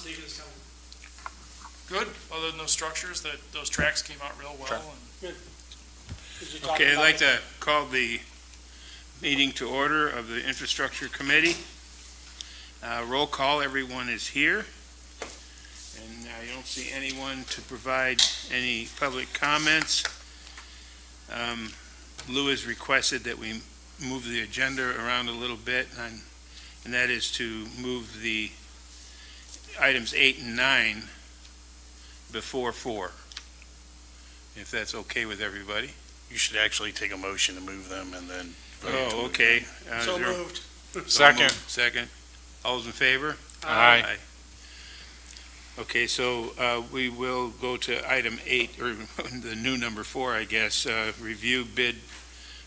Stephen is coming. Good, other than those structures, those tracks came out real well. Sure. Good. Okay, I'd like to call the meeting to order of the Infrastructure Committee. Roll call, everyone is here. And I don't see anyone to provide any public comments. Lou has requested that we move the agenda around a little bit, and that is to move the items 8 and 9 before 4, if that's okay with everybody. You should actually take a motion to move them and then vote to Oh, move okay. So is there- moved. Second. Second. All those in favor? Aye. Okay, so we will go to item 8, or the new number 4, I guess, review bid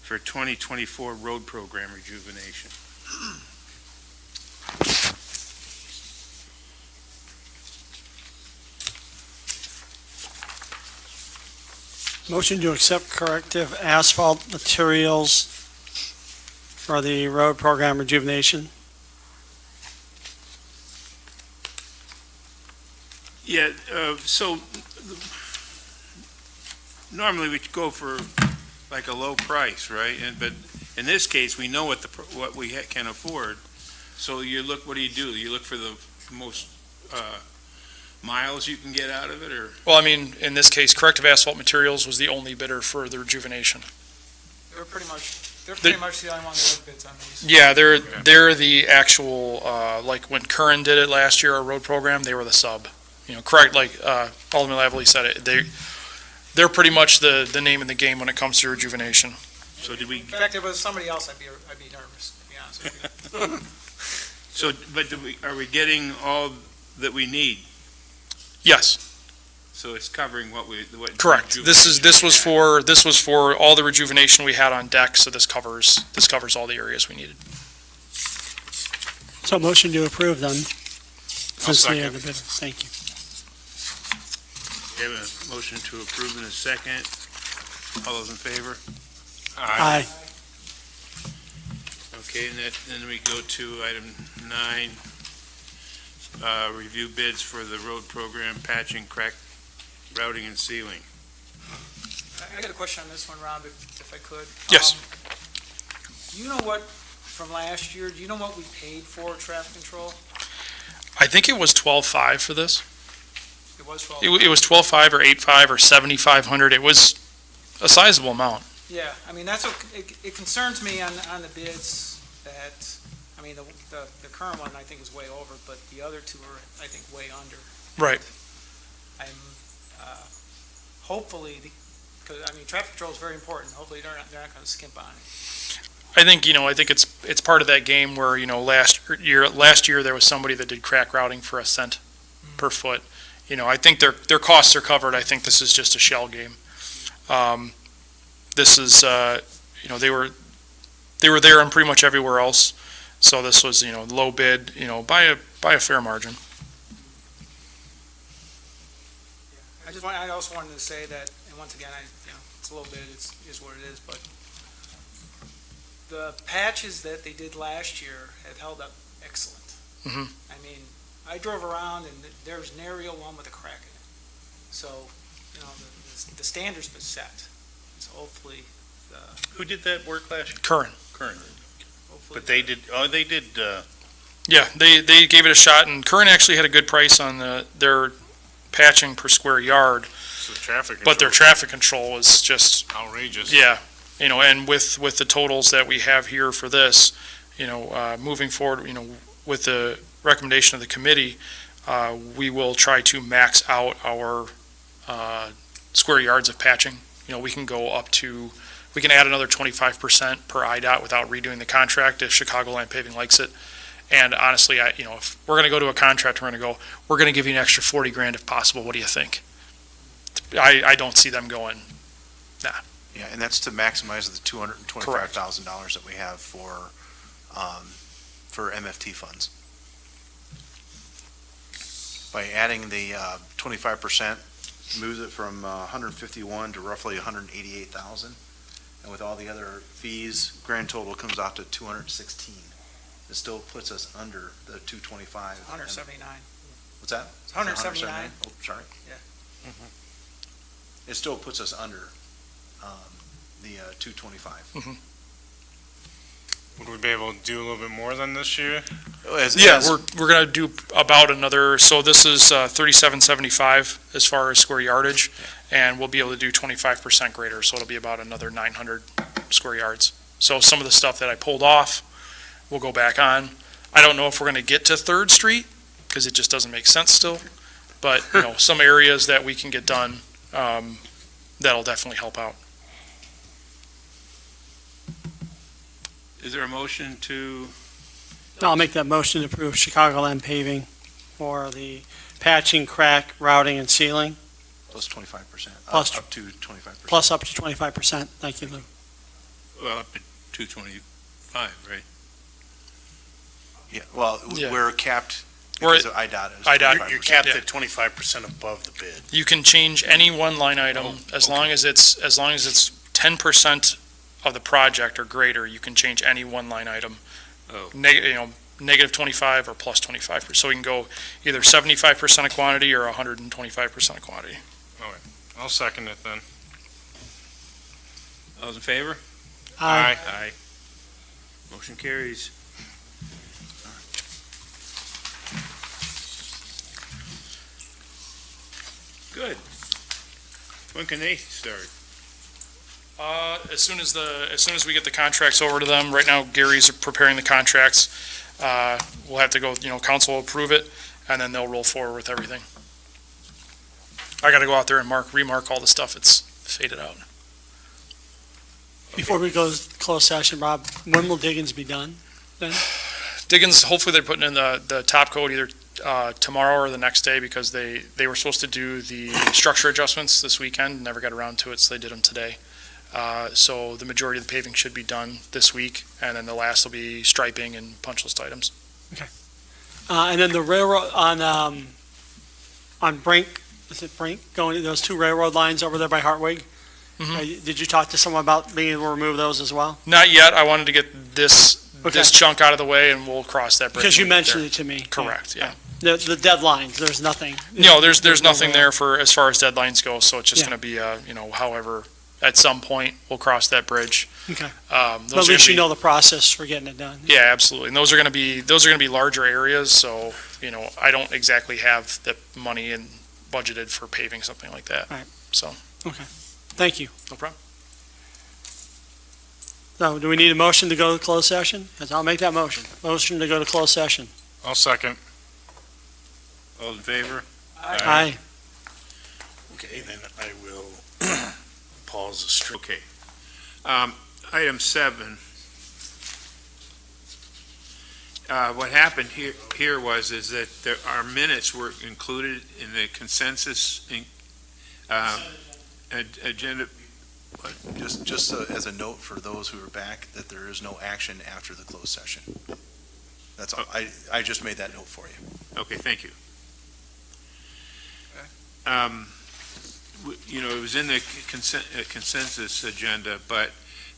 for 2024 road program rejuvenation. Motion to accept corrective asphalt materials for the road program rejuvenation. Yeah, so normally we go for like a low price, right? But in this case, we know what we can afford. So you look, what do? You look for the most miles you can get out of it, or? Well, I mean, in this case, Corrective Asphalt Materials was the only bidder for the rejuvenation. They're pretty much the only one that have bids on these. Yeah, they're the actual, like when Curran did it last year, our road program, they were the sub. You know, correct, like Alderman Lavallee said it, they're pretty much the name in the game when it comes to rejuvenation. So did we? In fact, if it was somebody else, I'd be nervous, to be honest with you. So, but are we getting all that we need? Yes, So it's covering what. correct. This was for all the rejuvenation we had on deck, so this covers all the areas we needed. So motion to approve then. Since they are second. the bidder. Thank you. We have a motion to approve in a second. All those in favor? Aye. Okay, and then we go to item 9, review bids for the road program patching, crack, routing, and sealing. I got a question on this one, Rob, if I could. Yes. You know what, from last year, do you know what we paid for traffic control? I think it was 12.5 for this. It was 12. It was 12.5 or 8.5 or 7,500. It was a sizable amount. Yeah, I mean, that's what, it concerns me on the bids that, I mean, the current one I think is way over, but the other two are, I think, way under. Right. I'm, hopefully, because, I mean, traffic control is very important. Hopefully, they're not going to skimp on it. I think it's part of that game where, last year there was somebody that did crack routing for $0.01 per foot. I think their costs are covered. I think this is just a shell game. This is, they were there and pretty much everywhere else. So this was, low bid, by a fair margin. I also wanted to say that, and once again, it's a little bit, is what it is, but the patches that they did last year have held up excellent. Mhm. I mean, I drove around and there's nary a one with a crack in it. So, the standard's been set. So hopefully, Who did that work last year? Curran. Current. hopefully. But they did, Yeah, they gave it a shot, and Curran actually had a good price on their patching per square yard, so traffic. but their traffic control was just, Outrageous. yeah, and with the totals that we have here for this, moving forward, with the recommendation of the committee, we will try to max out our square yards of patching. We can go up to, we can add another 25% per IDOT without redoing the contract if Chicagoland Paving likes it. And honestly, if we're going to go to a contract, we're going to give you an extra 40 grand if possible. What do you think? I don't see them going, nah. Yeah, and that's to maximize the $225,000 that we have for MFT funds. By adding the 25%, moves it from 151 to roughly 188,000, and with all the other fees, grand total comes out to 216. It still puts us under the 225. 179. What's that? It's 179. Oh, sorry. Yeah. It still puts us under, the, 225. Would we be able to do a little bit more than this year? Yeah, we're gonna do about another, so this is 3775 as far as square yardage, and we'll be able to do 25% greater, so it'll be about another 900 square yards. So some of the stuff that I pulled off, we'll go back on. I don't know if we're gonna get to Third Street, because it just doesn't make sense still, but, some areas that we can get done, that'll definitely help out. Is there a motion to, I'll make that motion to approve Chicagoland paving for the patching, crack, routing, and sealing, Plus 25%. Plus- Up to 25%. plus up to 25%. Thank you, Lou. well, up to 225, right? Yeah, well, Yeah. we're capped We're- because of IDOT. is IDOT. 25%. You're capped Yeah. at 25% above the bid. You can change any one line item as long as it's 10% of the project or greater. You can change any one line item. Oh. Negative 25 or plus 25%. So we can go either 75% of quantity or 125% of quantity. I'll second it then. All those in favor? Aye. Aye. Motion carries. Good. When can they start? As soon as we get the contracts over to them, right now Gary's preparing the contracts. We'll have to go, council will approve it, and then they'll roll forward with everything. I gotta go out there and remark all the stuff that's faded out. Before we go to closed session, Rob, when will Diggins be done? Diggins, hopefully they're putting in the top coat either tomorrow or the next day, because they were supposed to do the structure adjustments this weekend, never got around to it, so they did them today. So the majority of the paving should be done this week, and then the last will be striping and punch list items. And then the railroad on Brink, is it Brink, going to those two railroad lines over there by Hartwig? Mhm. Did you talk to someone about being able to remove those as well? Not yet, I wanted to get this Okay. chunk out of the way, and we'll cross that bridge. Because you when we get mentioned there. it to me. Correct, yeah. The deadlines, there's nothing. No, there's no nothing way there out. for, as far as deadlines go, so it's just Yeah. gonna be, however, at some point, we'll cross that bridge. Okay. Those But at are gonna least you be- know the process for getting it done. Yeah, absolutely. And those are gonna be larger areas, so, I don't exactly have the money and budgeted for paving something like that. Right. So, Thank you. no problem. So do we need a motion to go to closed session? 'Cause I'll make that motion. Motion to go to closed session. I'll second. All in favor? Aye. Okay, then I will pause the stream. Okay. Item 7. What happened here is that our minutes were included in the consensus agenda. Just as a note for those who are back, that there is no action after the closed session. That's all. I just made that note for you. Okay, thank you. It was in the consensus agenda, but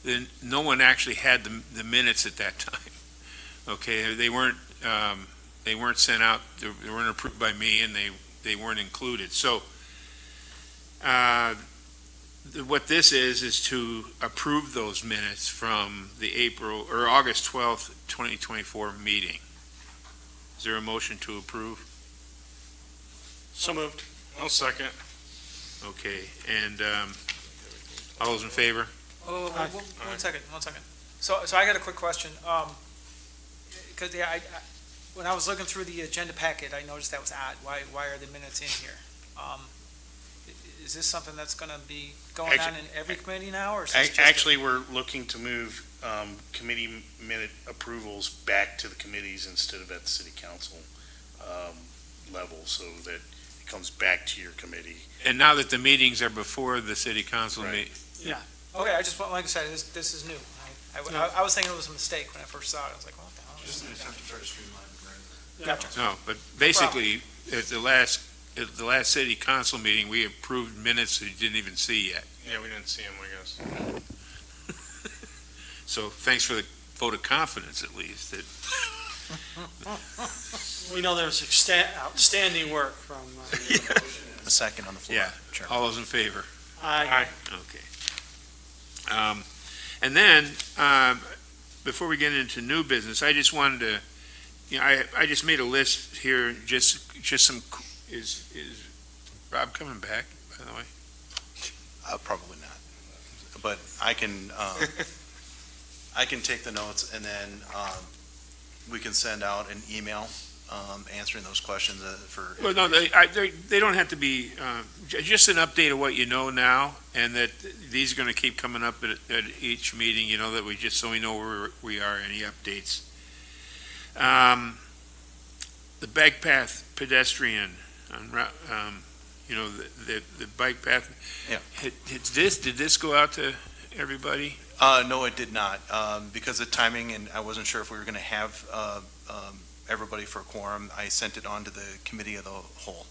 then no one actually had the minutes at that time. Okay, they weren't sent out, they weren't approved by me, and they weren't included. So, what this is to approve those minutes from the August 12th, 2024 meeting. Is there a motion to approve? So moved. I'll second. Okay, and all those in favor? Oh, one second. So I got a quick question. Because, when I was looking through the agenda packet, I noticed that was odd. Why are the minutes in here? Is this something that's going to be going on in every committee now, or is this just? Actually, we're looking to move committee minute approvals back to the committees instead of at the city council level, so that it comes back to your committee. And now that the meetings are before the city council Right. meeting, Okay, I just, like I said, this is new. I was thinking it was a mistake when I first saw it. I was like, what the hell is this? Gotcha. no, but basically, at the last city council meeting, we approved minutes that you didn't even see yet. Yeah, we didn't see him, I guess. So thanks for the vote of confidence, at least, that We know there's outstanding work from, A second on the floor. Yeah. Chairman. All those in favor? I, Okay. And then, before we get into new business, I just wanted to, I just made a list here, just some, is Rob coming back, by the way? Probably not. But I can take the notes and then, we can send out an email, answering those questions for. Well, no, they don't have to be, just an update of what you know now, and that these are gonna keep coming up at each meeting, that so we know where we are, any updates. The bike path pedestrian, the bike path. Yeah. Did this go out to everybody? No, it did not, because of timing, and I wasn't sure if we were gonna have, everybody for a quorum. I sent it on to the committee of the whole.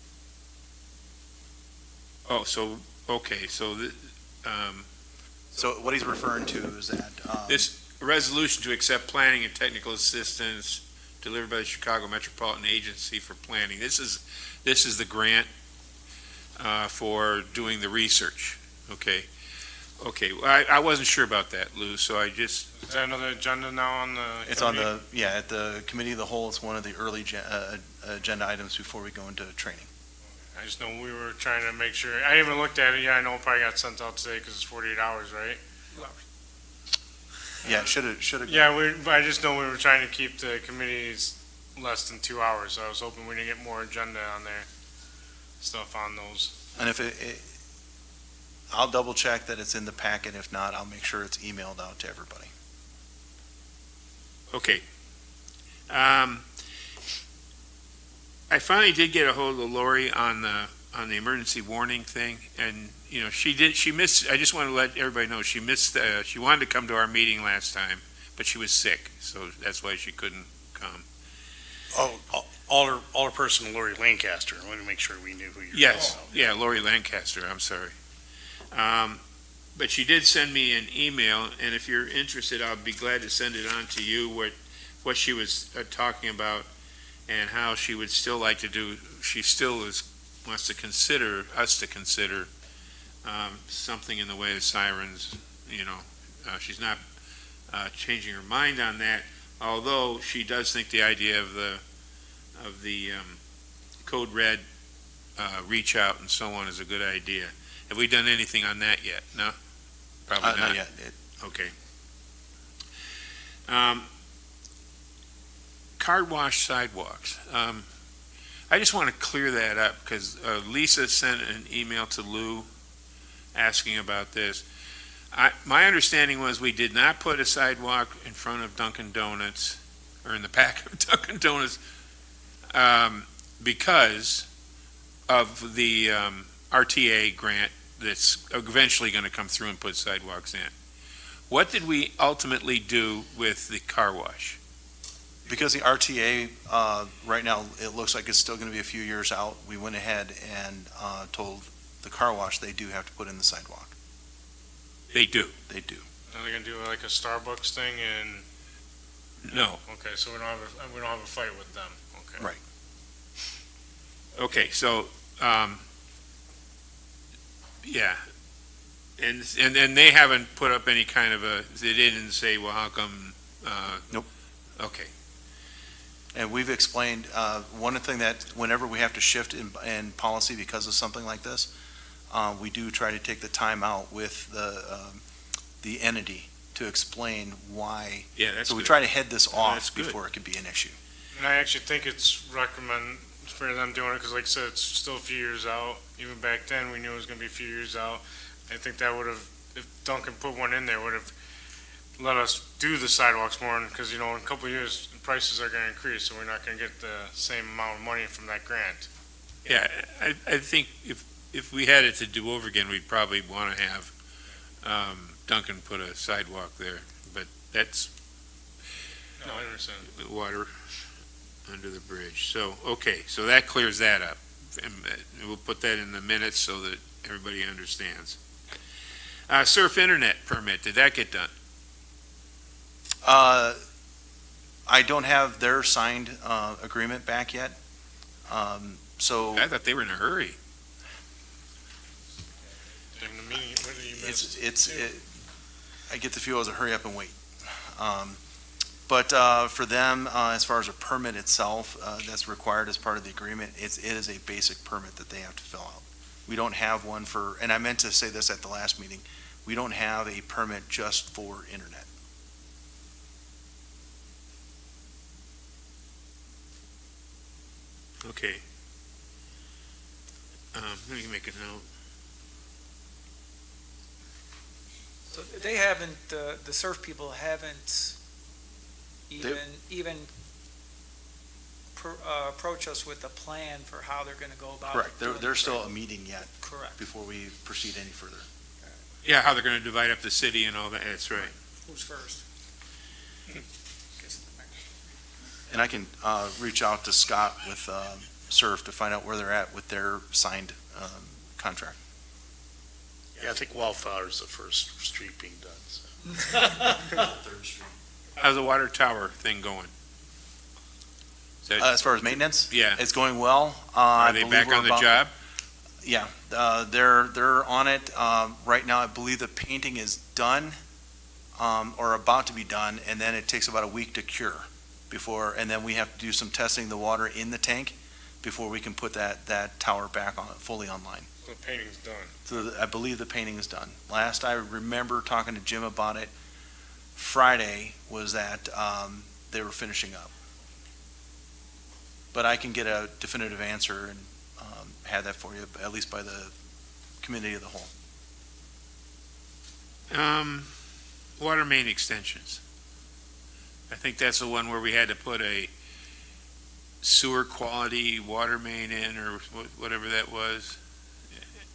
Oh, so, okay, so, So what he's referring to is that, this resolution to accept planning and technical assistance delivered by the Chicago Metropolitan Agency for Planning. This is the grant, for doing the research, okay? Okay, I wasn't sure about that, Lou, so I just, Is that another agenda now on the? it's on the, at the committee of the whole, it's one of the early agenda items before we go into training. I just know we were trying to make sure, I haven't looked at it yet, I know it probably got sent out today because it's 48 hours, right? Yeah, should've. Yeah, I just know we were trying to keep the committees less than 2 hours, so I was hoping we didn't get more agenda on there, stuff on those. And if I'll double check that it's in the packet. If not, I'll make sure it's emailed out to everybody. okay. I finally did get a hold of Lori on the emergency warning thing, and, she missed, I just want to let everybody know, she missed, she wanted to come to our meeting last time, but she was sick, so that's why she couldn't come. Oh, Alderperson Lori Lancaster, I wanted to make sure we knew who you're. Yes, yeah, Lori Lancaster, I'm sorry. But she did send me an email, and if you're interested, I'll be glad to send it on to you, what she was talking about, and how she would still like to do, she still wants to consider, us to consider, something in the way of sirens, she's not, changing her mind on that, although she does think the idea of the code red, reach out and so on is a good idea. Have we done anything on that yet? No? Probably not. Not yet. Okay. Car wash sidewalks. I just want to clear that up because Lisa sent an email to Lou asking about this. My understanding was we did not put a sidewalk in front of Dunkin' Donuts or in the back of Dunkin' Donuts because of the RTA grant that's eventually going to come through and put sidewalks in. What did we ultimately do with the car wash? Because the RTA, right now, it looks like it's still going to be a few years out, we went ahead and told the car wash they do have to put in the sidewalk. They do. They do. Are they gonna do like a Starbucks thing and, No. okay, so we don't have a fight with them, okay. Right. Okay, so, yeah. And they haven't put up any kind of they didn't say, well, how come? Nope. Okay. And we've explained, one thing that whenever we have to shift in policy because of something like this, we do try to take the time out with the entity to explain why. Yeah, that's So we good. try to head this that's off good. before it could be an issue. And I actually think it's recommend for them doing it, because like I said, it's still a few years out. Even back then, we knew it was gonna be a few years out. I think that would've, if Duncan put one in there, would've let us do the sidewalks more, because, in a couple of years, the prices are gonna increase, so we're not gonna get the same amount of money from that grant. Yeah, I think if we had it to do over again, we'd probably want to have Duncan put a sidewalk there, but that's No, I understand. the water under the bridge. So, okay, so that clears that up. And we'll put that in the minutes so that everybody understands. Surf internet permit, did that get done? I don't have their signed agreement back yet. So I thought they were in a hurry. In the meeting, what did you miss? I get the feel as a hurry up and wait. But for them, as far as a permit itself, that's required as part of the agreement, it is a basic permit that they have to fill out. We don't have one for, and I meant to say this at the last meeting, we don't have a permit just for internet. Okay. Let me make a note. So they haven't, the surf people haven't even approach us with a plan for how they're gonna go about. Correct. doing There's the still a training. meeting yet Correct. before we proceed any further. Yeah, how they're gonna divide up the city and all that, that's right. Who's first? And I can reach out to Scott with SURF to find out where they're at with their signed contract. Yeah, I think Wildflower's the first street being done, so. How's the water tower thing going? Is that, As far as maintenance, yeah, it's going well. are they back on the job? Yeah, they're on it. Right now, I believe the painting is done, or about to be done, and then it takes about a week to cure before, and then we have to do some testing of the water in the tank before we can put that tower back on, fully online. The painting's done. So I believe the painting is done. Last I remember talking to Jim about it, Friday, was that they were finishing up. But I can get a definitive answer and have that for you, at least by the committee of the whole. Water main extensions. I think that's the one where we had to put a sewer quality water main in, or whatever that was.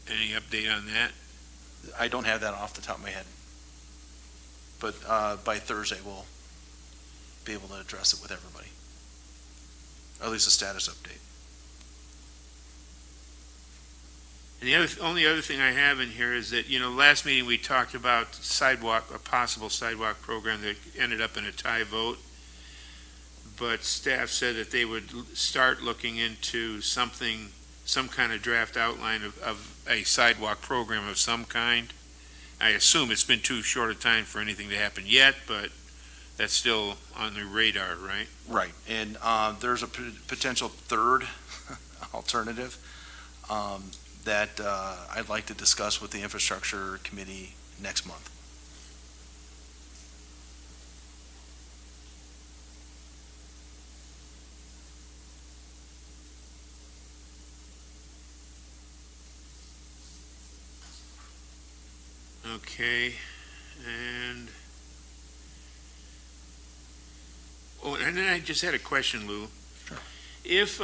Any update on that? I don't have that off the top of my head. But by Thursday, we'll be able to address it with everybody. Or at least a status update. And the only other thing I have in here is that, last meeting we talked about sidewalk, a possible sidewalk program that ended up in a tie vote. But staff said that they would start looking into some kind of draft outline of a sidewalk program of some kind. I assume it's been too short a time for anything to happen yet, but that's still on the radar, right? Right, and there's a potential third alternative that I'd like to discuss with the infrastructure committee next month. Okay, and and then I just had a question, Lou. Sure. If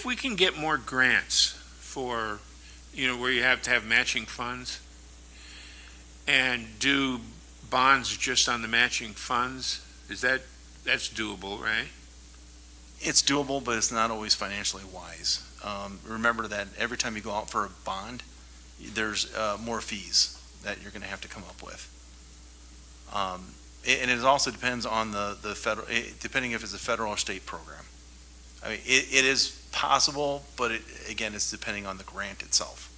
we can get more grants for, where you have to have matching funds, and do bonds just on the matching funds, that's doable, right? It's doable, but it's not always financially wise. Remember that every time you go out for a bond, there's more fees that you're going to have to come up with. And it also depends on the federal, depending if it's a federal or state program. I mean, it is possible, but again, it's depending on the grant itself.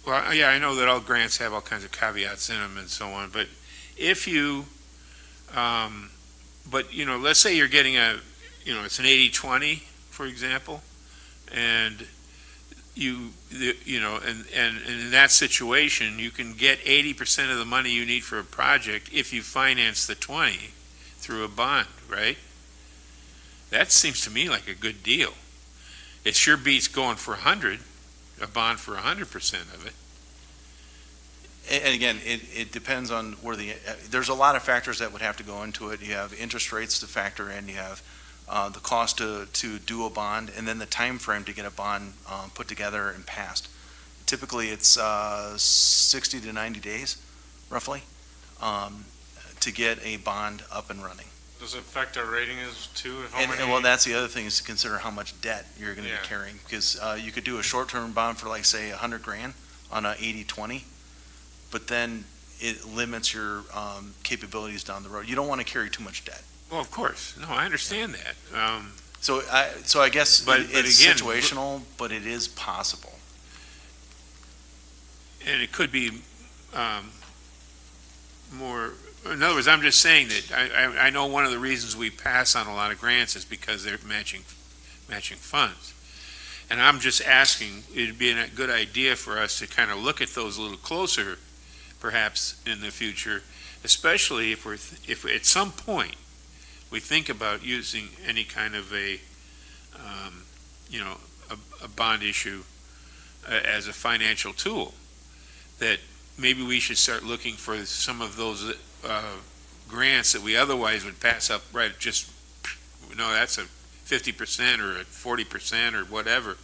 Well, yeah, I know that all grants have all kinds of caveats in them and so on, but if you, let's say you're getting it's an 80-20, for example, and and in that situation, you can get 80% of the money you need for a project if you finance the 20 through a bond, right? That seems to me like a good deal. It sure beats going for a bond for 100% of it. And again, it depends on where there's a lot of factors that would have to go into it. You have interest rates to factor in, you have the cost to do a bond, and then the time frame to get a bond put together and passed. Typically, it's 60 to 90 days, roughly, to get a bond up and running. Does it affect our ratings too? Well, that's the other thing, is to consider how much debt you're going to Yeah. be carrying, because you could do a short-term bond for, like, say, $100,000 on a 80-20, but then it limits your capabilities down the road. You don't want to carry too much debt. Well, of course. No, I understand that. So I guess But it's again, situational, but it is possible. And it could be more, in other words, I'm just saying that I know one of the reasons we pass on a lot of grants is because they're matching funds. And I'm just asking, it'd be a good idea for us to kind of look at those a little closer, perhaps in the future, especially if at some point we think about using any kind of a bond issue as a financial tool, that maybe we should start looking for some of those grants that we otherwise would pass up, right, just, that's a 50% or a 40% or whatever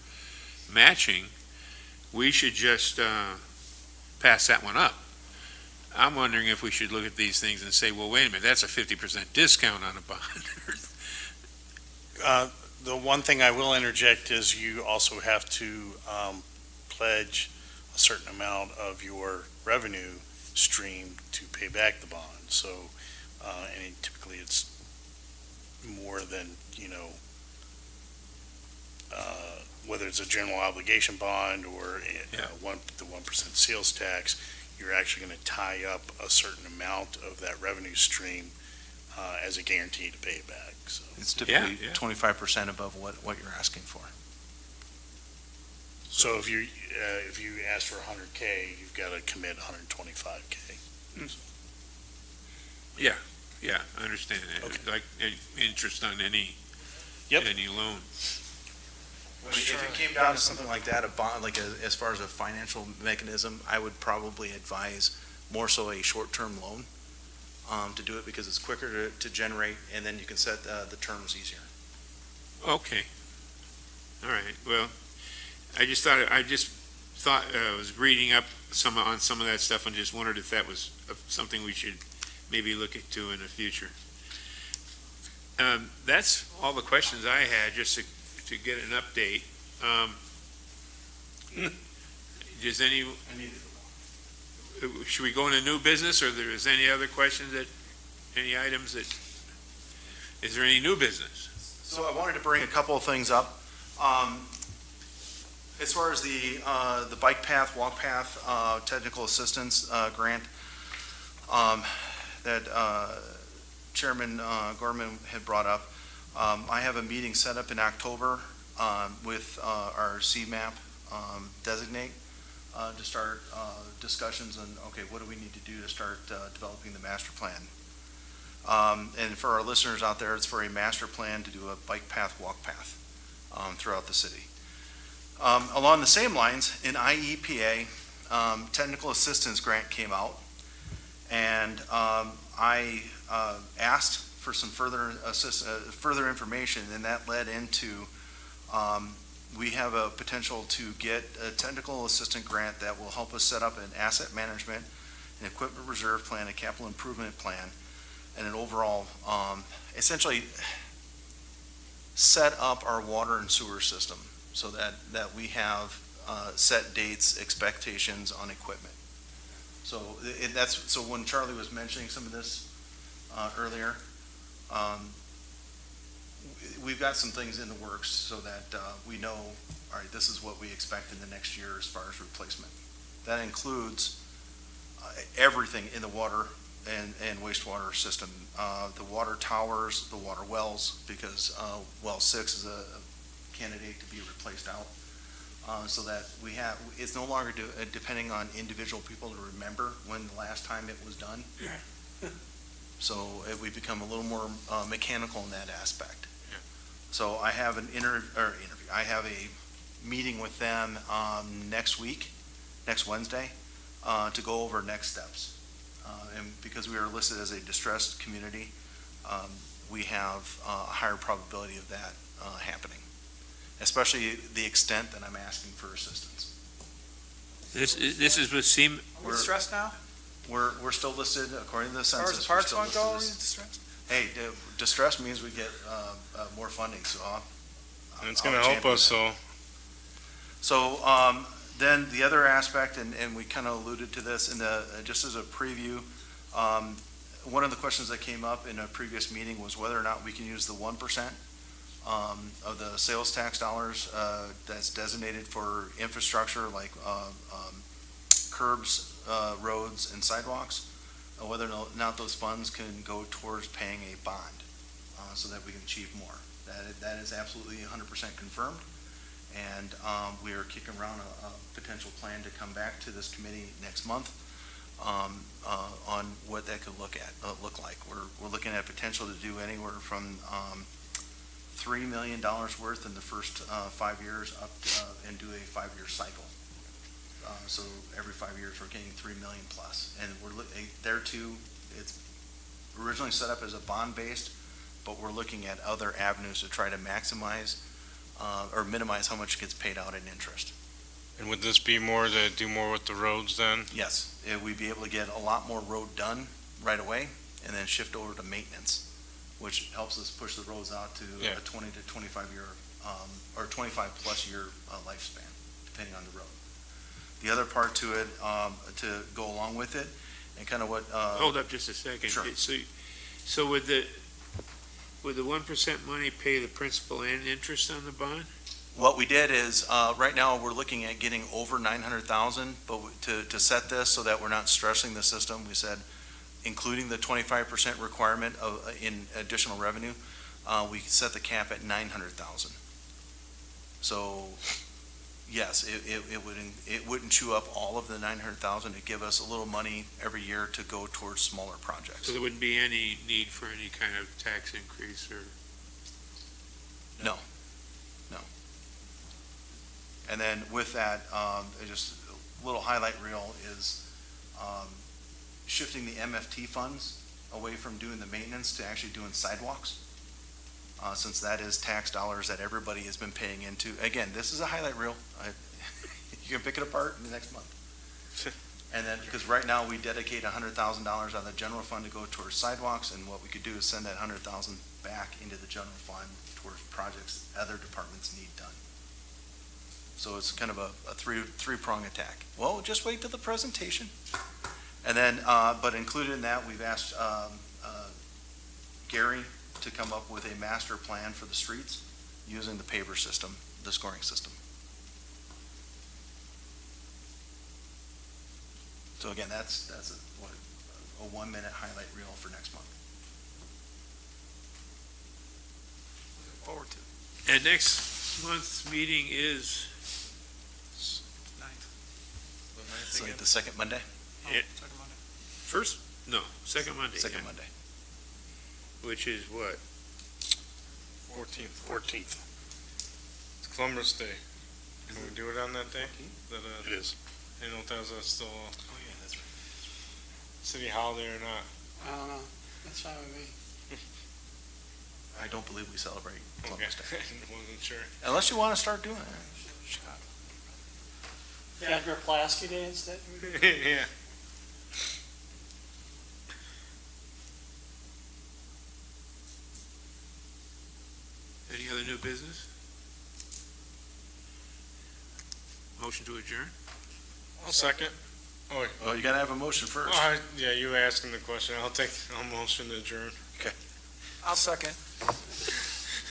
matching, we should just pass that one up. I'm wondering if we should look at these things and say, well, wait a minute, that's a 50% discount on a bond. The one thing I will interject is you also have to pledge a certain amount of your revenue stream to pay back the bond. So, and typically it's more than, whether it's a general obligation bond or the 1% sales tax, you're actually going to tie up a certain amount of that revenue stream as a guarantee to pay it back. So It's typically 25% above what you're asking for. So if you ask for 100K, you've got to commit 125K. Yeah, I understand that. Okay. Like interest on any loan. If it came down to something like that, a bond, as far as a financial mechanism, I would probably advise more so a short-term loan to do it, because it's quicker to generate, and then you can set the terms easier. Okay. All right, well, I just thought I was reading up on some of that stuff and just wondered if that was something we should maybe look into in the future. That's all the questions I had, just to get an update. Does should we go into new business, or there is any other questions any items is there any new business? So I wanted to bring a couple of things up. As far as the bike path, walk path, technical assistance grant that Chairman Gorman had brought up, I have a meeting set up in October with our CMAP designate to start discussions on, okay, what do we need to do to start developing the master plan? And for our listeners out there, it's for a master plan to do a bike path, walk path throughout the city. Along the same lines, an IEPA technical assistance grant came out, and I asked for some further information, and that led into we have a potential to get a technical assistant grant that will help us set up an asset management, an equipment reserve plan, a capital improvement plan, and an overall, essentially set up our water and sewer system so that we have set dates, expectations on equipment. So so when Charlie was mentioning some of this earlier, we've got some things in the works so that we know, all right, this is what we expect in the next year as far as replacement. That includes everything in the water and wastewater system, the water towers, the water wells, because well 6 is a candidate to be replaced out, so that it's no longer depending on individual people to remember when the last time it was done. So we become a little more mechanical in that aspect. So I have I have a meeting with them next Wednesday, to go over next steps. And because we are listed as a distressed community, we have a higher probability of that happening, especially the extent that I'm asking for assistance. This is with SEMA. Are we stressed now? We're still listed according to the As far as census. the parks we're one still go, are we listed distressed? Hey, distress means we get more funding, so And it's going to help us, so. So Then the other aspect, and we kind of alluded to this in the, just as a preview, one of the questions that came up in a previous meeting was whether or not we can use the 1% of the sales tax dollars that's designated for infrastructure like curbs, roads, and sidewalks, whether or not those funds can go towards paying a bond so that we can achieve more. That is absolutely 100% confirmed. And we are kicking around a potential plan to come back to this committee next month on what that could look like. We're looking at potential to do anywhere from $3 million worth in the first 5 years up and do a 5-year cycle. So every 5 years, we're getting $3 million plus. And there too, it's originally set up as a bond-based, but we're looking at other avenues to try to maximize or minimize how much gets paid out in interest. And would this be more to do more with the roads then? Yes, we'd be able to get a lot more road done right away and then shift over to maintenance, which helps us push the roads out to a 20 to 25 year or 25 plus year lifespan, depending on the road. The other part to it, to go along with it, and kind of what. Hold up just a second. Sure. So would the 1% money pay the principal and interest on the bond? What we did is, right now, we're looking at getting over 900,000, but to set this so that we're not stressing the system, we said, including the 25% requirement in additional revenue, we set the cap at 900,000. So, yes, it wouldn't chew up all of the 900,000 to give us a little money every year to go towards smaller projects. So there wouldn't be any need for any kind of tax increase or? No. And then with that, just a little highlight reel is shifting the MFT funds away from doing the maintenance to actually doing sidewalks. Since that is tax dollars that everybody has been paying into. Again, this is a highlight reel. You can pick it apart in the next month. And then, because right now we dedicate $100,000 out of the general fund to go towards sidewalks, and what we could do is send that $100,000 back into the general fund towards projects other departments need done. So it's kind of a three-prong attack. Well, just wait till the presentation. And then, but included in that, we've asked Gary to come up with a master plan for the streets using the paver system, the scoring system. So again, that's a 1 minute highlight reel for next month. Looking forward to it. And next month's meeting is? It's like the second Monday? Second Monday. First? No, second Monday. Second yeah. Monday. Which is what? 14th. It's Columbus Day. Can we do it on that day? It is. You know if that's still a Oh, yeah, that's right. city holiday or not? I don't know. That's fine with me. I don't believe we celebrate Columbus Day. Wasn't sure. Unless you want to start doing it. After Pulaski Day instead? Yeah. Any other new business? Motion to adjourn? I'll second. Oh, wait. Well, you got to have a motion first. Yeah, you asking the question. I'll motion to adjourn. I'll second.